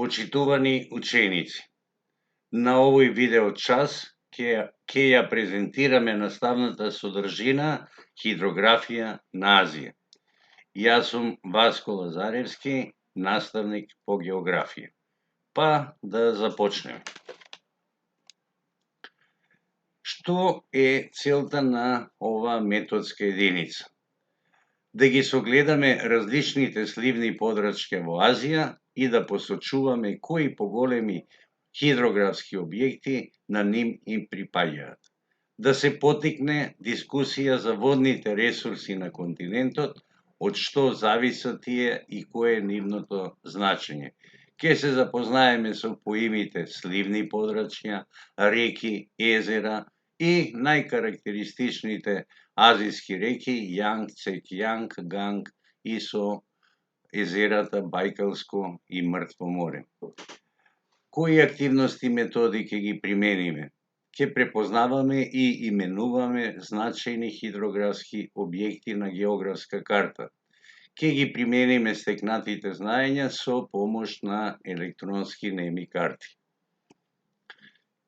Почитувани ученици, на овој видео час ќе ја презентираме наставната содржина хидрографија на Азија. Јас сум Васко Лазаревски, наставник по географија. Па да започнеме. Што е целта на оваа методска единица? Да ги согледаме различните сливни подрачја во Азија и да посочуваме кои поголеми хидрографски објекти на нив им припаѓаат. Да се поттикне дискусија за водните ресурси на континентот, од што зависат тие и кое е нивното значење. Ќе се запознаеме со поимите сливни подрачја, реки, езера и најкарактеристичните азиски реки Јанг, Цеќијанг, Ганг и со езерата Бајкалско и Мртво море. Кои активности и методи ќе ги примениме? Ќе препознаваме и именуваме значајни хидрографски објекти на географска карта. Ќе ги примениме стекнатите знаења со помош на електронски неми карти.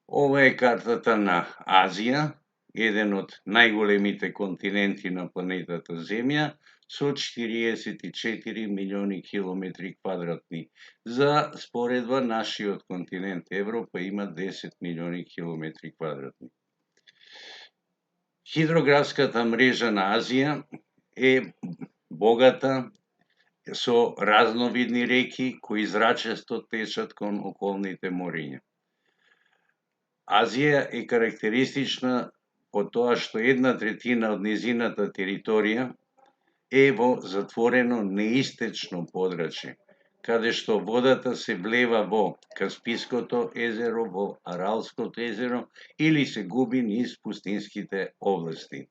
Ова е картата на Азија, еден од најголемите континенти на планетата Земја, со 44 милиони километри квадратни. За споредба, нашиот континент Европа има 10 милиони километри квадратни. Хидрографската мрежа на Азија е богата со разновидни реки кои зрачесто течат кон околните мориња. Азија е карактеристична по тоа што 1/3 од низината територија е во затворено неистечно подрачје, каде што водата се влева во Каспиското езеро, во Аралското езеро или се губи низ пустинските области.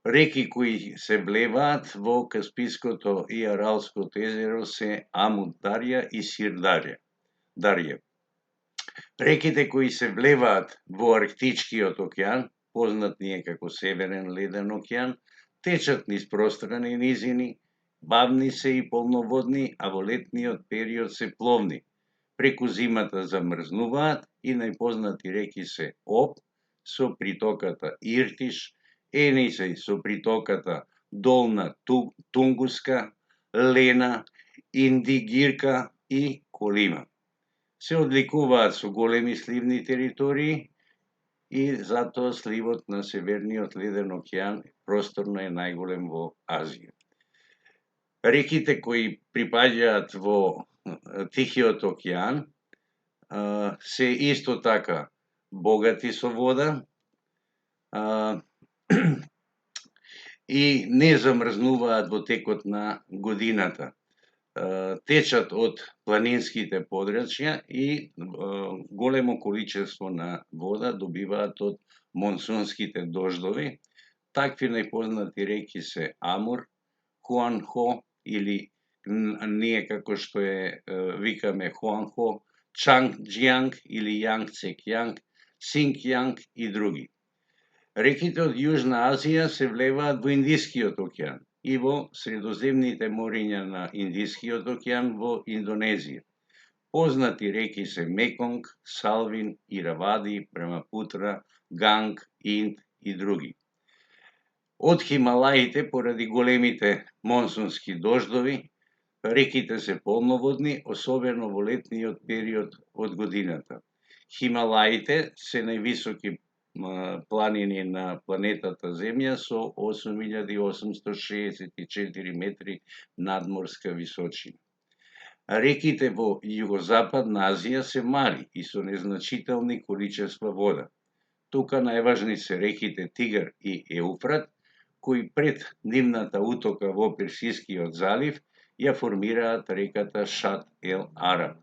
Реки кои се влеваат во Каспиското и Аралското езеро се Аму Дарја и Сир Дарја. Реките кои се влеваат во Арктичкиот океан, познат ни е како Северен леден океан, течат низ пространи низини, бавни се и полноводни, а во летниот период се пловни. Преку зимата замрзнуваат и најпознати реки се Об со притоката Иртиш, Енисеј со притоката Долна Тунгуска, Лена, Индигирка и Колима. Се одликуваат со големи сливни територии и затоа сливот на Северниот леден океан просторно е најголем во Азија. Реките кои припаѓаат во Тихиот океан се исто така богати со вода и не замрзнуваат во текот на годината. Течат од планинските подрачја и големо количество на вода добиваат од монсунските дождови. Такви најпознати реки се Амур, Хуанхо или ние како што викаме Хуанхо, Чангџијанг или Јанг Цеќијанг, Синкјанг и други. Реките од Јужна Азија се влеваат во Индискиот океан и во средоземните мориња на Индискиот океан во Индонезија. Познати реки се Меконг, Салвин, Иравади, Брамапутра, Ганг, Инд и други. Од Хималаите, поради големите монсунски дождови, реките се полноводни, особено во летниот период од годината. Хималаите се највисоки планини на планетата Земја со 8864 метри надморска височина. Реките во југозападна Азија се мали и со незначителни количества вода. Тука најважни се реките Тигар и Еуфрат, кои пред нивната утока во Персискиот залив ја формираат реката Шат ел Араб.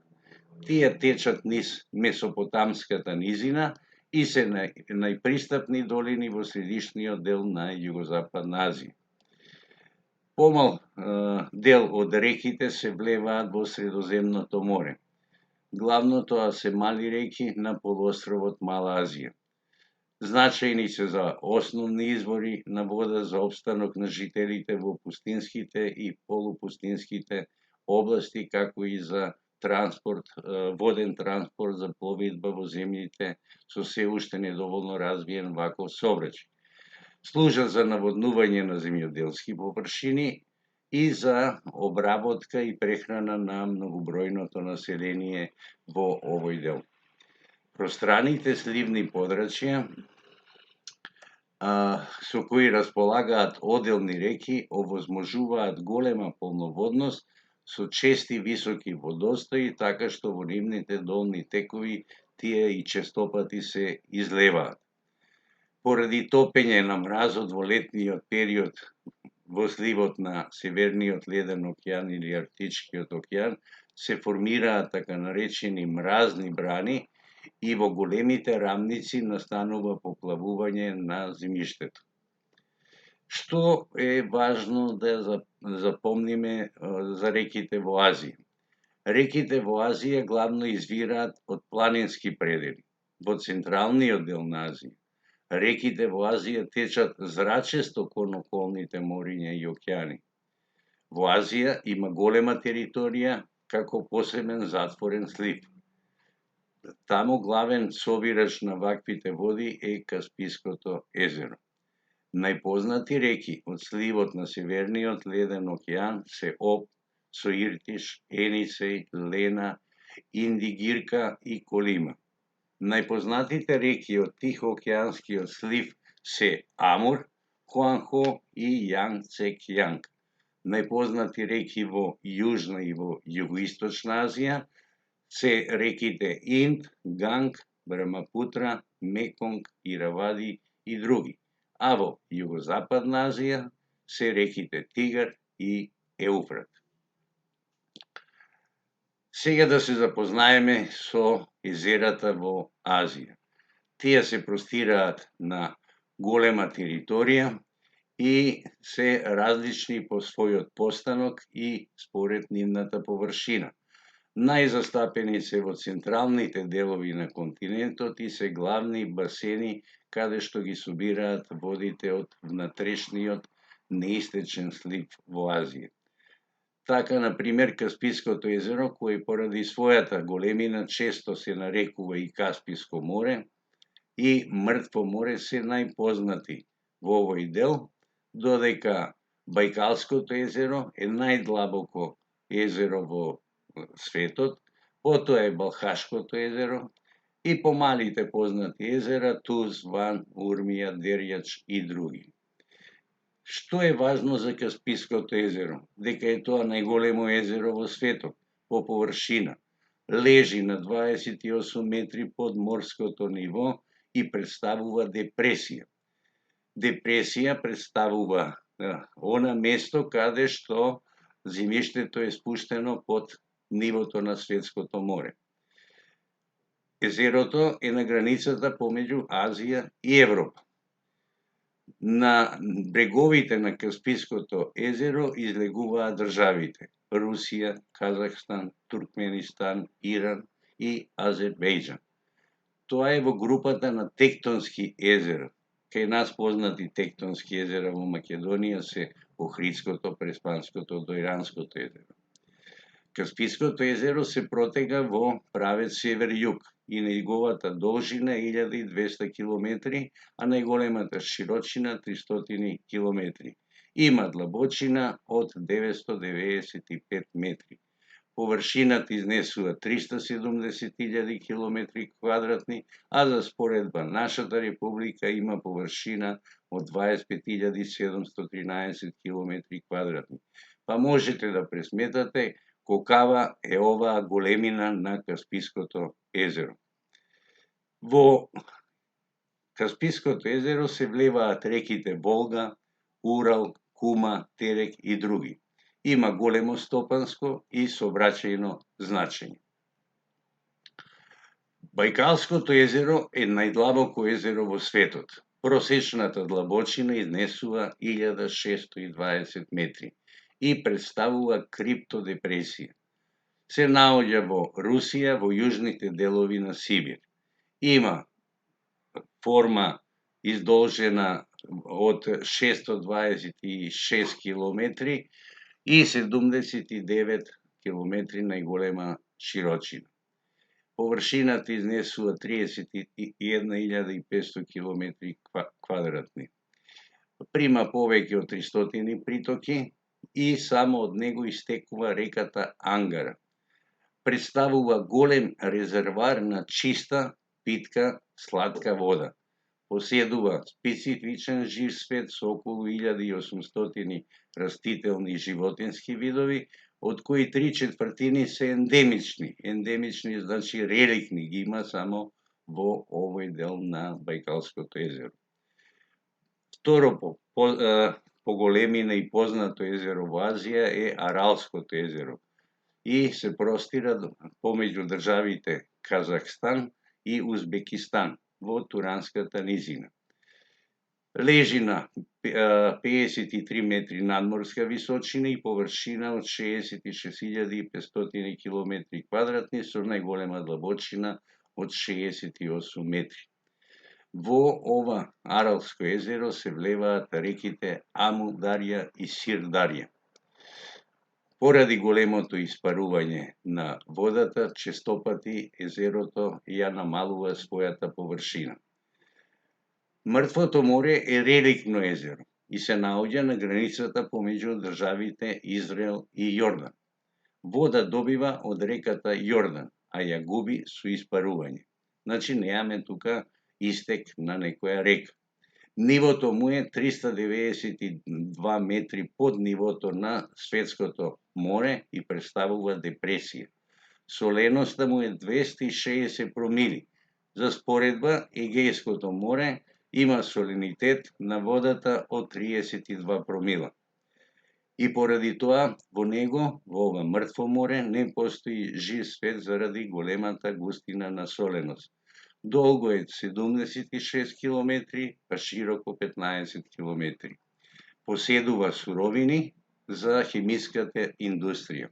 Тие течат низ Месопотамската низина и се најпристапни долини во средишниот дел на југозападна Азија. Помал дел од реките се влеваат во Средоземното море. Главно тоа се мали реки на полуостровот Мала Азија. Значајни се за основни извори на вода за опстанок на жителите во пустинските и полупустинските области, како и за воден транспорт за пловидба во земјите со се уште недоволно развиен ваков сообраќај. Служат за наводнување на земјоделски површини и за обработка и прехрана на многобројното население во овој дел. Пространите сливни подрачја со кои располагаат одделни реки овозможуваат голема полноводност со чести високи водостои, така што во нивните долни текови тие и честопати се излеваат. Поради топење на мразот во летниот период во сливот на Северниот леден океан или Арктичкиот океан се формираат така наречени мразни брани и во големите рамници настанува поплавување на земјиштето. Што е важно да запомниме за реките во Азија? Реките во Азија главно извираат од планински предели. Во централниот дел на Азија реките во Азија течат зрачесто кон околните мориња и океани. Во Азија има голема територија како посебен затворен слив. Таму главен собирач на ваквите води е Каспиското езеро. Најпознати реки од сливот на Северниот леден океан се Об, Соиртиш, Енисеј, Лена, Индигирка и Колима. Најпознатите реки од Тихоокеанскиот слив се Амур, Хуанхо и Јангцек-Јанг. Најпознати реки во Јужна и во Југоисточна Азија се реките Инд, Ганг, Брамапутра, Меконг, Иравади и други. А во Југозападна Азија се реките Тигар и Еуфрат. Сега да се запознаеме со езерата во Азија. Тие се простираат на голема територија и се различни по својот постанок и според нивната површина. Најзастапени се во централните делови на континентот и се главни басени каде што ги собираат водите од внатрешниот неистечен слив во Азија. Така, например, Каспиското езеро, кој поради својата големина често се нарекува и Касписко море, и Мртво море се најпознати во овој дел, додека Бајкалското езеро е најдлабоко езеро во светот, потоа е Балхашкото езеро и помалите познати езера Туз, Ван, Урмија, Дерјач и други. Што е важно за Каспиското езеро? Дека е тоа најголемо езеро во светот по површина. Лежи на 28 метри под морското ниво и представува депресија. Депресија представува она место каде што земјиштето е спуштено под нивото на светското море. Езерото е на границата помеѓу Азија и Европа. На бреговите на Каспиското езеро излегуваат државите Русија, Казахстан, Туркменистан, Иран и Азербејџан. Тоа е во групата на тектонски езера. Кај нас познати тектонски езера во Македонија се Охридското, Преспанското, Дојранското езеро. Каспиското езеро се протега во правец север-југ и неговата должина е 1200 км, а најголемата широчина 300 км. Има длабочина од 995 метри. Површината изнесува 370.000 км квадратни, а за споредба нашата република има површина од 25.713 км квадратни. Па можете да пресметате колкава е оваа големина на Каспиското езеро. Во Каспиското езеро се влеваат реките Волга, Урал, Кума, Терек и други. Има големо стопанско и сообраќајно значење. Бајкалското езеро е најдлабоко езеро во светот. Просечната длабочина изнесува 1620 метри и представува криптодепресија. Се наоѓа во Русија, во јужните делови на Сибир. Има форма издолжена од 626 километри и 79 километри најголема широчина. Површината изнесува 31.500 километри квадратни. Прима повеќе од 300 притоки и само од него истекува реката Ангара. Представува голем резервоар на чиста, питка, сладка вода. Поседува специфичен жив свет со околу 1800 растителни и животински видови, од кои 3/4 се ендемични. Ендемични значи реликтни, ги има само во овој дел на Бајкалското езеро. Второ по големина и познато езеро во Азија е Аралското езеро и се простира помеѓу државите Казахстан и Узбекистан во Туранската низина. Лежи на 53 метри надморска височина и површина од 66.500 километри квадратни со најголема длабочина од 68 метри. Во ова Аралско езеро се влеваат реките Аму Дарја и Сир Дарја. Поради големото испарување на водата, честопати езерото ја намалува својата површина. Мртвото море е реликтно езеро и се наоѓа на границата помеѓу државите Израел и Јордан. Вода добива од реката Јордан, а ја губи со испарување. Значи неаме тука истек на некоја река. Нивото му е 392 метри под нивото на светското море и представува депресија. Соленоста му е 260 промили. За споредба, Егејското море има соленитет на водата од 32 промила. И поради тоа, во него, во ова мртво море, не постои жив свет заради големата густина на соленост. Долго е 76 километри, па широко 15 километри. Поседува суровини за хемиската индустрија.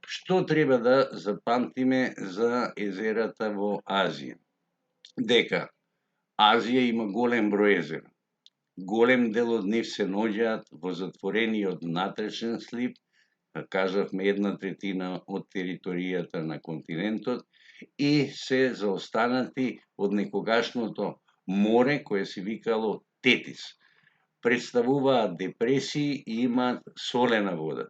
Што треба да запамтиме за езерата во Азија? Дека Азија има голем број езера. Голем дел од нив се наоѓаат во затворениот внатрешен слив, кажавме 1/3 од територијата на континентот, и се заостанати од некогашното море кое се викало Тетис. Представуваат депресии и имаат солена вода.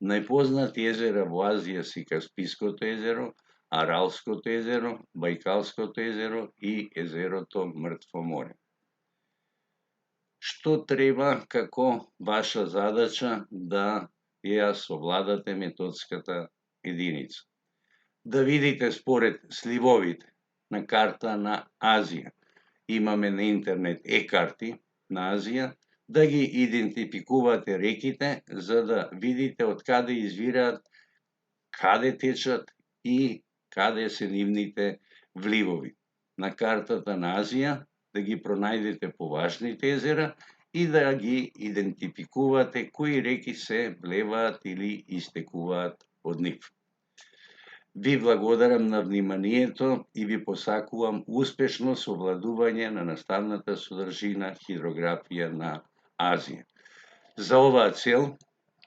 Најпознати езера во Азија се Каспиското езеро, Аралското езеро, Бајкалското езеро и езерото Мртво море. Што треба како ваша задача да ја совладате методската единица? Да видите според сливовите на карта на Азија. Имаме на интернет e-карти на Азија, да ги идентификувате реките, за да видите од каде извираат, каде течат и каде се нивните вливови. На картата на Азија да ги пронајдете поважните езера и да ги идентификувате кои реки се влеваат или истекуваат од нив. Ви благодарам на вниманието и ви посакувам успешно совладување на наставната содржина хидрографија на Азија. За оваа цел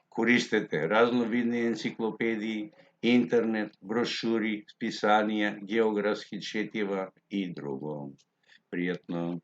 користете разновидни енциклопедии, интернет, брошури, списанија, географски четива и друго. Пријатно!